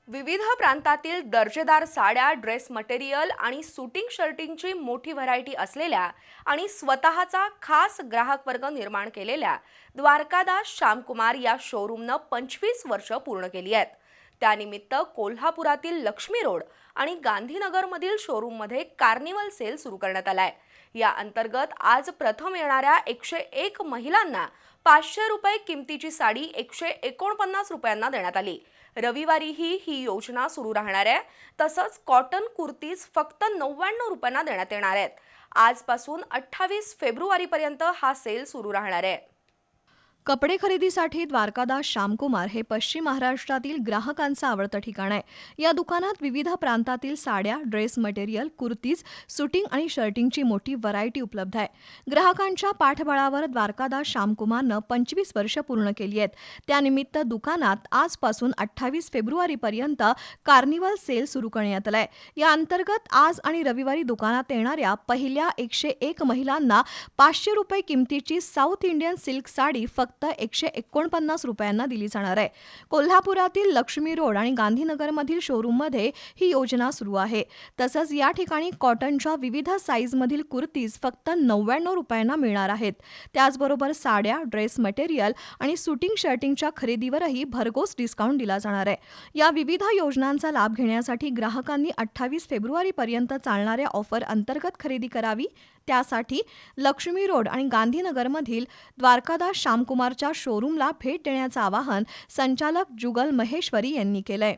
विविध प्रांतातील दर्जेदार साड्या, ड्रेस मटेरियल आणि सुटिंग शर्टिंगची मोठी व्हरायटी असलेल्या आणि स्वतःचा खास ग्राहक वर्ग निर्माण केलेल्या द्वारकादास श्यामकुमार या शोरूमनं 25 वर्ष पूर्ण केली आहेत. त्यानिमित्त कोल्हापुरातील लक्ष्मी रोड आणि गांधीनगरमधील शोरूममध्ये कार्निवल सेल सुरू करण्यात आलाय. या अंतर्गत आज प्रथम येणाऱ्या 101 महिलांना 500 रुपये किमतीची साडी 149 रुपयांना देण्यात आली. रविवारीही ही योजना सुरू राहणार आहे. तसंच कॉटन कुर्तीज फक्त 99 रुपयांना देण्यात येणार आहेत. आजपासून 28 फेब्रुवारीपर्यंत हा सेल सुरू राहणार आहे. कपडे खरेदीसाठी द्वारकादास श्यामकुमार हे पश्चिम महाराष्ट्रातील ग्राहकांचं आवडतं ठिकाण आहे. या दुकानात विविध प्रांतातील साड्या, ड्रेस मटेरियल, कुर्तीज, सुटिंग आणि शर्टिंगची मोठी व्हरायटी उपलब्ध आहे. ग्राहकांच्या पाठबळावर द्वारकादास श्यामकुमारनं 25 वर्ष पूर्ण केली आहेत. त्यानिमित्त दुकानात आजपासून 28 फेब्रुवारीपर्यंत कार्निवल सेल सुरू करण्यात आलाय. या अंतर्गत आज आणि रविवारी दुकानात येणाऱ्या पहिल्या 101 महिलांना 500 रुपये किमतीची साऊथ इंडियन सिल्क साडी फक्त 149 रुपयांना दिली जाणार आहे. कोल्हापुरातील लक्ष्मी रोड आणि गांधीनगरमधील शोरूममध्ये ही योजना सुरू आहे. तसंच या ठिकाणी कॉटनच्या विविध साईजमधील कुर्तीज फक्त 99 रुपयांना मिळणार आहेत. त्याचबरोबर साड्या, ड्रेस मटेरियल आणि सुटिंग शर्टिंगच्या खरेदीवरही भरघोस डिस्काउंट दिला जाणार आहे. या विविध योजनांचा लाभ घेण्यासाठी ग्राहकांनी 28 फेब्रुवारीपर्यंत चालणाऱ्या ऑफर अंतर्गत खरेदी करावी. त्यासाठी लक्ष्मी रोड आणि गांधीनगरमधील द्वारकादास श्यामकुमारच्या शोरूमला भेट देण्याचं आवाहन संचालक जुगल महेश्वरी यांनी केलंय.